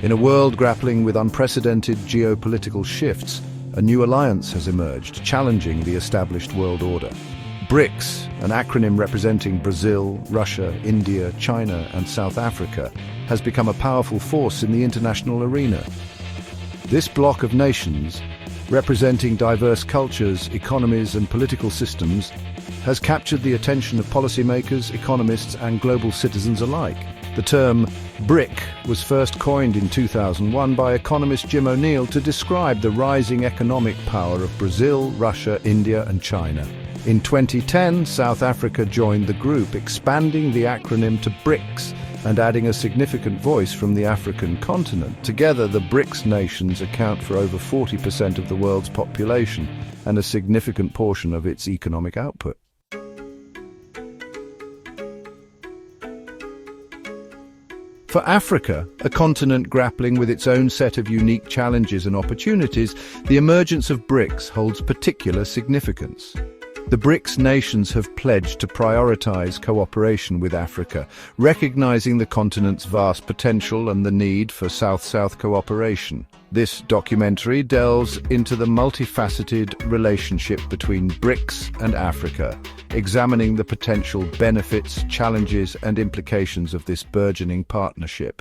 In a world grappling with unprecedented geopolitical shifts, a new alliance has emerged, challenging the established world order. BRICS, an acronym representing Brazil, Russia, India, China, and South Africa, has become a powerful force in the international arena. This bloc of nations, representing diverse cultures, economies, and political systems, has captured the attention of policymakers, economists, and global citizens alike. The term BRIC was first coined in 2001 by economist Jim O'Neill to describe the rising economic power of Brazil, Russia, India, and China. In 2010, South Africa joined the group, expanding the acronym to BRICS and adding a significant voice from the African continent. Together, the BRICS nations account for over 40% of the world's population and a significant portion of its economic output. For Africa, a continent grappling with its own set of unique challenges and opportunities, the emergence of BRICS holds particular significance. The BRICS nations have pledged to prioritize cooperation with Africa, recognizing the continent's vast potential and the need for South-South cooperation. This documentary delves into the multifaceted relationship between BRICS and Africa, examining the potential benefits, challenges, and implications of this burgeoning partnership.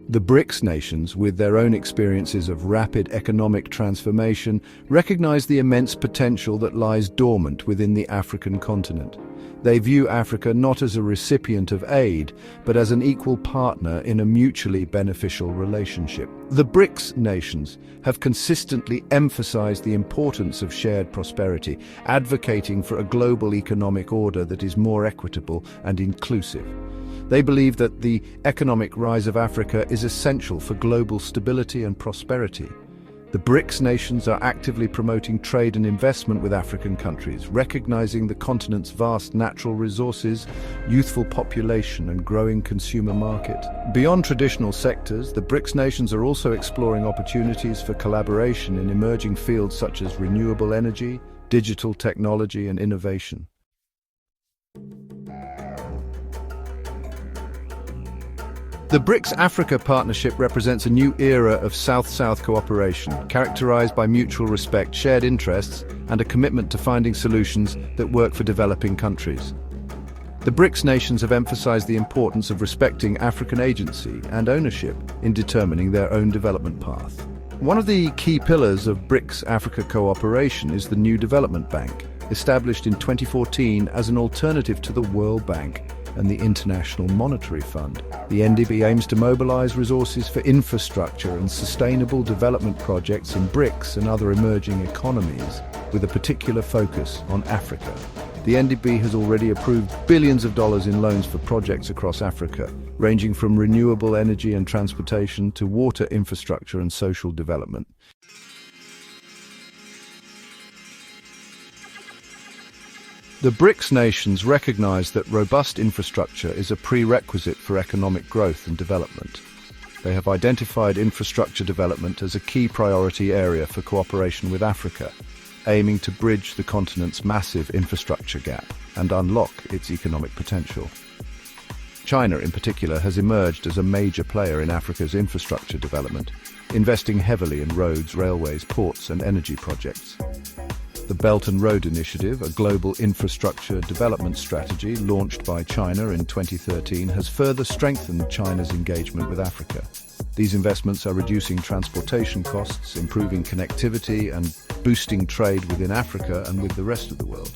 The BRICS nations, with their own experiences of rapid economic transformation, recognize the immense potential that lies dormant within the African continent. They view Africa not as a recipient of aid, but as an equal partner in a mutually beneficial relationship. The BRICS nations have consistently emphasized the importance of shared prosperity, advocating for a global economic order that is more equitable and inclusive. They believe that the economic rise of Africa is essential for global stability and prosperity. The BRICS nations are actively promoting trade and investment with African countries, recognizing the continent's vast natural resources, youthful population, and growing consumer market. Beyond traditional sectors, the BRICS nations are also exploring opportunities for collaboration in emerging fields such as renewable energy, digital technology, and innovation. The BRICS-Africa partnership represents a new era of South-South cooperation, characterized by mutual respect, shared interests, and a commitment to finding solutions that work for developing countries. The BRICS nations have emphasized the importance of respecting African agency and ownership in determining their own development path. One of the key pillars of BRICS-Africa cooperation is the New Development Bank, established in 2014 as an alternative to the World Bank and the International Monetary Fund. The NDB aims to mobilize resources for infrastructure and sustainable development projects in BRICS and other emerging economies, with a particular focus on Africa. The NDB has already approved billions of dollars in loans for projects across Africa, ranging from renewable energy and transportation to water infrastructure and social development. The BRICS nations recognize that robust infrastructure is a prerequisite for economic growth and development. They have identified infrastructure development as a key priority area for cooperation with Africa, aiming to bridge the continent's massive infrastructure gap and unlock its economic potential. China, in particular, has emerged as a major player in Africa's infrastructure development, investing heavily in roads, railways, ports, and energy projects. The Belt and Road Initiative, a global infrastructure development strategy launched by China in 2013, has further strengthened China's engagement with Africa. These investments are reducing transportation costs, improving connectivity, and boosting trade within Africa and with the rest of the world.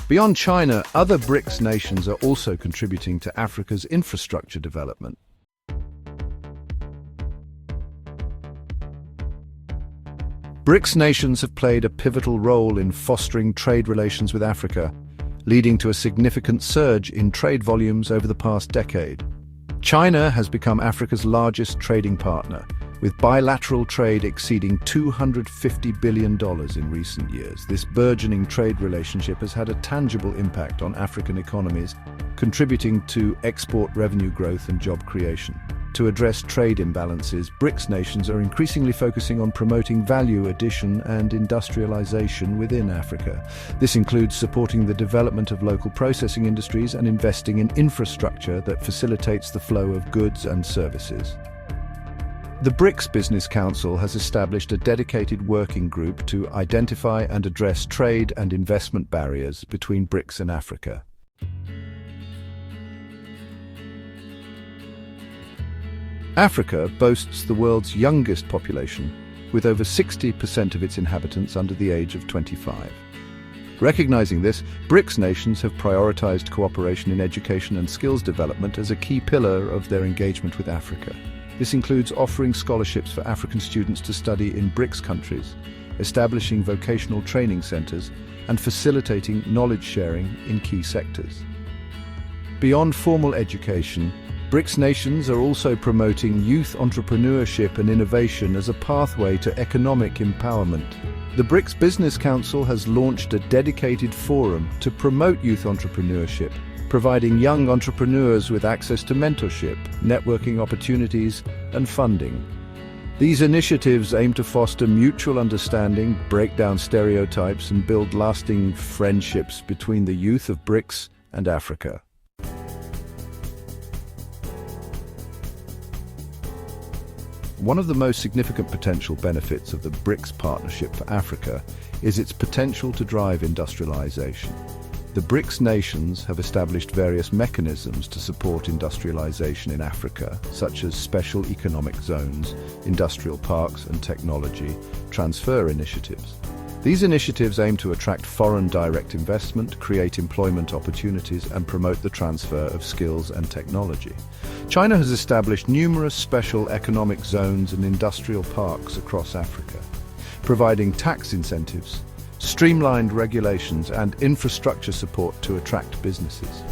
Beyond China, other BRICS nations are also contributing to Africa's infrastructure development. BRICS nations have played a pivotal role in fostering trade relations with Africa, leading to a significant surge in trade volumes over the past decade. China has become Africa's largest trading partner, with bilateral trade exceeding $250 billion in recent years. This burgeoning trade relationship has had a tangible impact on African economies, contributing to export revenue growth and job creation. To address trade imbalances, BRICS nations are increasingly focusing on promoting value addition and industrialization within Africa. This includes supporting the development of local processing industries and investing in infrastructure that facilitates the flow of goods and services. The BRICS Business Council has established a dedicated working group to identify and address trade and investment barriers between BRICS and Africa. Africa boasts the world's youngest population, with over 60% of its inhabitants under the age of 25. Recognizing this, BRICS nations have prioritized cooperation in education and skills development as a key pillar of their engagement with Africa. This includes offering scholarships for African students to study in BRICS countries, establishing vocational training centers, and facilitating knowledge sharing in key sectors. Beyond formal education, BRICS nations are also promoting youth entrepreneurship and innovation as a pathway to economic empowerment. The BRICS Business Council has launched a dedicated forum to promote youth entrepreneurship, providing young entrepreneurs with access to mentorship, networking opportunities, and funding. These initiatives aim to foster mutual understanding, break down stereotypes, and build lasting friendships between the youth of BRICS and Africa. One of the most significant potential benefits of the BRICS partnership for Africa is its potential to drive industrialization. The BRICS nations have established various mechanisms to support industrialization in Africa, such as special economic zones, industrial parks and technology transfer initiatives. These initiatives aim to attract foreign direct investment, create employment opportunities, and promote the transfer of skills and technology. China has established numerous special economic zones and industrial parks across Africa, providing tax incentives, streamlined regulations, and infrastructure support to attract businesses.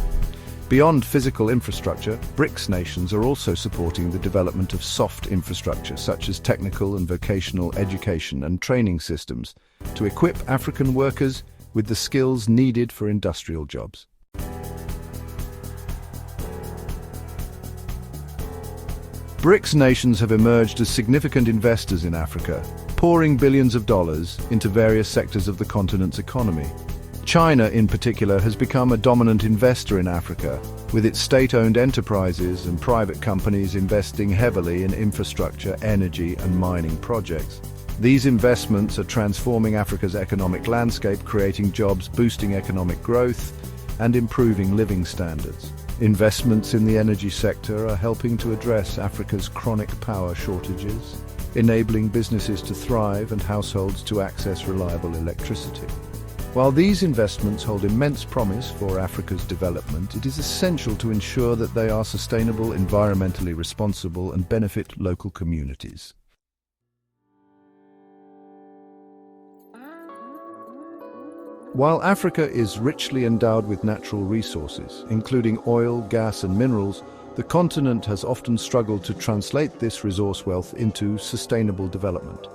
Beyond physical infrastructure, BRICS nations are also supporting the development of soft infrastructure such as technical and vocational education and training systems to equip African workers with the skills needed for industrial jobs. BRICS nations have emerged as significant investors in Africa, pouring billions of dollars into various sectors of the continent's economy. China, in particular, has become a dominant investor in Africa, with its state-owned enterprises and private companies investing heavily in infrastructure, energy, and mining projects. These investments are transforming Africa's economic landscape, creating jobs, boosting economic growth, and improving living standards. Investments in the energy sector are helping to address Africa's chronic power shortages, enabling businesses to thrive and households to access reliable electricity. While these investments hold immense promise for Africa's development, it is essential to ensure that they are sustainable, environmentally responsible, and benefit local communities. While Africa is richly endowed with natural resources, including oil, gas, and minerals, the continent has often struggled to translate this resource wealth into sustainable development.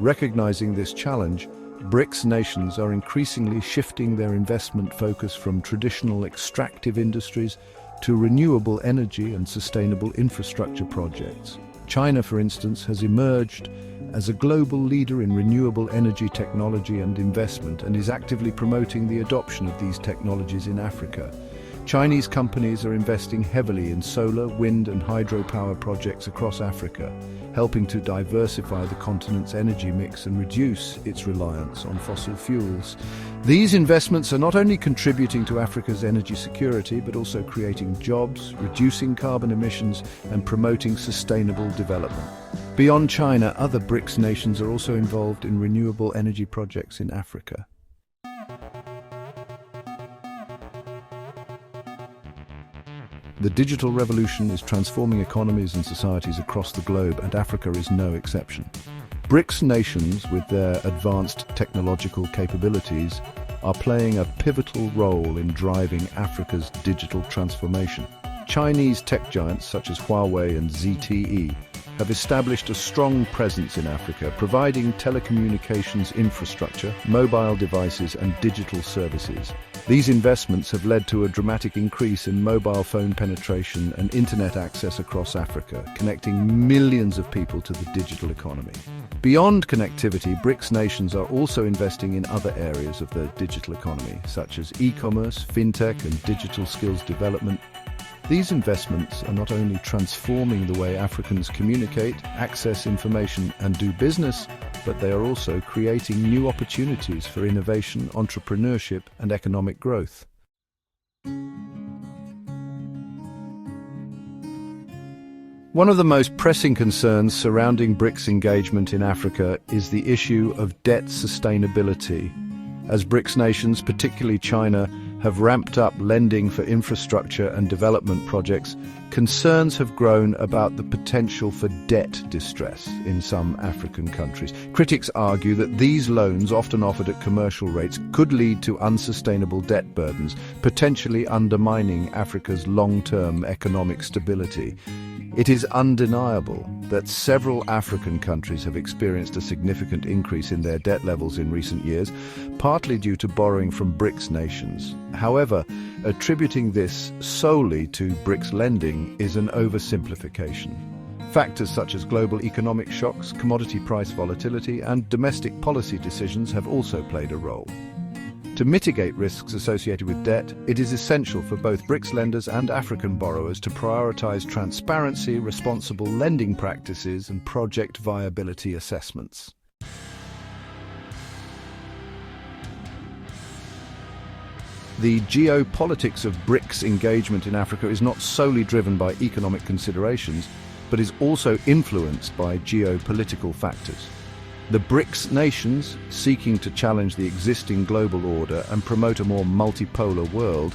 Recognizing this challenge, BRICS nations are increasingly shifting their investment focus from traditional extractive industries to renewable energy and sustainable infrastructure projects. China, for instance, has emerged as a global leader in renewable energy technology and investment and is actively promoting the adoption of these technologies in Africa. Chinese companies are investing heavily in solar, wind, and hydropower projects across Africa, helping to diversify the continent's energy mix and reduce its reliance on fossil fuels. These investments are not only contributing to Africa's energy security, but also creating jobs, reducing carbon emissions, and promoting sustainable development. Beyond China, other BRICS nations are also involved in renewable energy projects in Africa. The digital revolution is transforming economies and societies across the globe, and Africa is no exception. BRICS nations, with their advanced technological capabilities, are playing a pivotal role in driving Africa's digital transformation. Chinese tech giants such as Huawei and ZTE have established a strong presence in Africa, providing telecommunications infrastructure, mobile devices, and digital services. These investments have led to a dramatic increase in mobile phone penetration and internet access across Africa, connecting millions of people to the digital economy. Beyond connectivity, BRICS nations are also investing in other areas of the digital economy, such as e-commerce, fintech, and digital skills development. These investments are not only transforming the way Africans communicate, access information, and do business, but they are also creating new opportunities for innovation, entrepreneurship, and economic growth. One of the most pressing concerns surrounding BRICS engagement in Africa is the issue of debt sustainability. As BRICS nations, particularly China, have ramped up lending for infrastructure and development projects, concerns have grown about the potential for debt distress in some African countries. Critics argue that these loans, often offered at commercial rates, could lead to unsustainable debt burdens, potentially undermining Africa's long-term economic stability. It is undeniable that several African countries have experienced a significant increase in their debt levels in recent years, partly due to borrowing from BRICS nations. However, attributing this solely to BRICS lending is an oversimplification. Factors such as global economic shocks, commodity price volatility, and domestic policy decisions have also played a role. To mitigate risks associated with debt, it is essential for both BRICS lenders and African borrowers to prioritize transparency, responsible lending practices, and project viability assessments. The geopolitics of BRICS engagement in Africa is not solely driven by economic considerations, but is also influenced by geopolitical factors. The BRICS nations, seeking to challenge the existing global order and promote a more multipolar world,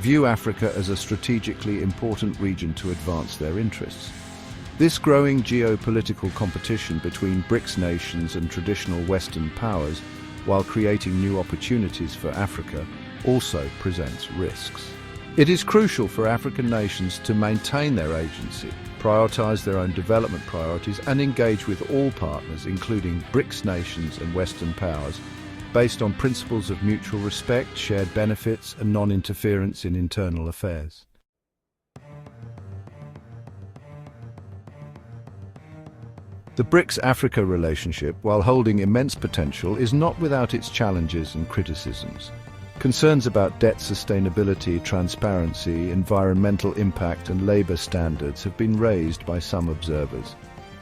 view Africa as a strategically important region to advance their interests. This growing geopolitical competition between BRICS nations and traditional Western powers, while creating new opportunities for Africa, also presents risks. It is crucial for African nations to maintain their agency, prioritize their own development priorities, and engage with all partners, including BRICS nations and Western powers, based on principles of mutual respect, shared benefits, and non-interference in internal affairs. The BRICS-Africa relationship, while holding immense potential, is not without its challenges and criticisms. Concerns about debt sustainability, transparency, environmental impact, and labor standards have been raised by some observers.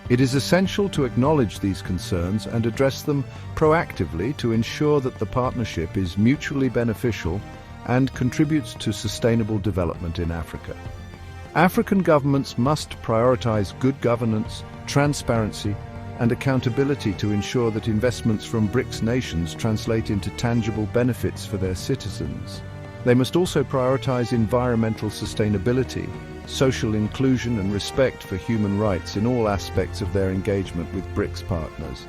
It is essential to acknowledge these concerns and address them proactively to ensure that the partnership is mutually beneficial and contributes to sustainable development in Africa. African governments must prioritize good governance, transparency, and accountability to ensure that investments from BRICS nations translate into tangible benefits for their citizens. They must also prioritize environmental sustainability, social inclusion, and respect for human rights in all aspects of their engagement with BRICS partners.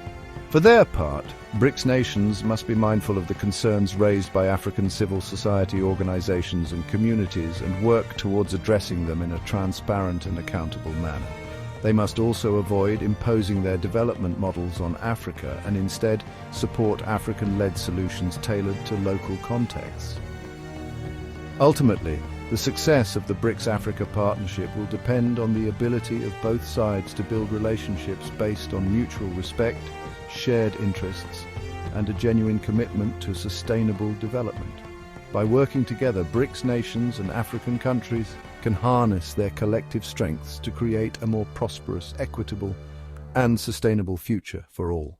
For their part, BRICS nations must be mindful of the concerns raised by African civil society organizations and communities and work towards addressing them in a transparent and accountable manner. They must also avoid imposing their development models on Africa and instead support African-led solutions tailored to local contexts. Ultimately, the success of the BRICS-Africa partnership will depend on the ability of both sides to build relationships based on mutual respect, shared interests, and a genuine commitment to sustainable development. By working together, BRICS nations and African countries can harness their collective strengths to create a more prosperous, equitable, and sustainable future for all.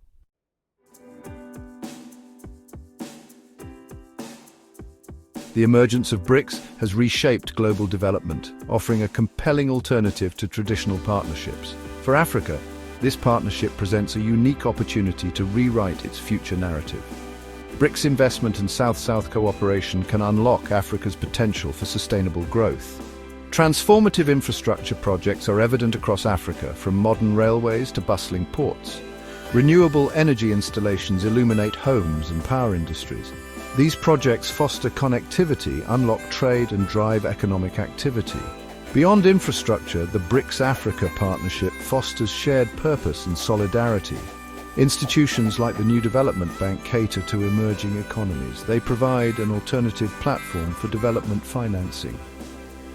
The emergence of BRICS has reshaped global development, offering a compelling alternative to traditional partnerships. For Africa, this partnership presents a unique opportunity to rewrite its future narrative. BRICS investment and South-South cooperation can unlock Africa's potential for sustainable growth. Transformative infrastructure projects are evident across Africa, from modern railways to bustling ports. Renewable energy installations illuminate homes and power industries. These projects foster connectivity, unlock trade, and drive economic activity. Beyond infrastructure, the BRICS-Africa partnership fosters shared purpose and solidarity. Institutions like the New Development Bank cater to emerging economies. They provide an alternative platform for development financing.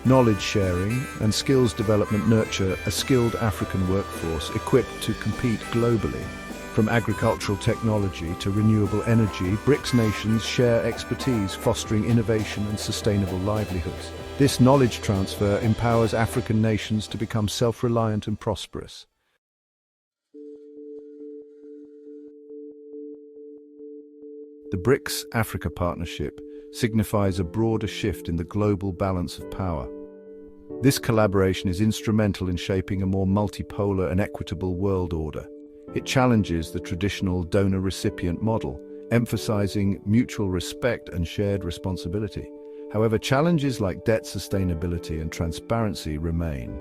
Knowledge sharing and skills development nurture a skilled African workforce equipped to compete globally. From agricultural technology to renewable energy, BRICS nations share expertise, fostering innovation and sustainable livelihoods. This knowledge transfer empowers African nations to become self-reliant and prosperous. The BRICS-Africa partnership signifies a broader shift in the global balance of power. This collaboration is instrumental in shaping a more multipolar and equitable world order. It challenges the traditional donor-recipient model, emphasizing mutual respect and shared responsibility. However, challenges like debt sustainability and transparency remain.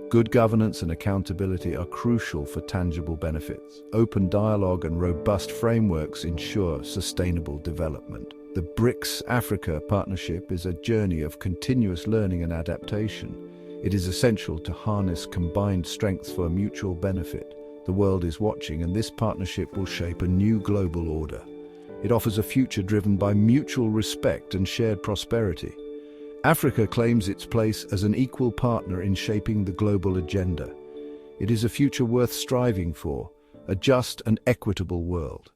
Good governance and accountability are crucial for tangible benefits. Open dialogue and robust frameworks ensure sustainable development. The BRICS-Africa partnership is a journey of continuous learning and adaptation. It is essential to harness combined strengths for mutual benefit. The world is watching, and this partnership will shape a new global order. It offers a future driven by mutual respect and shared prosperity. Africa claims its place as an equal partner in shaping the global agenda. It is a future worth striving for, a just and equitable world.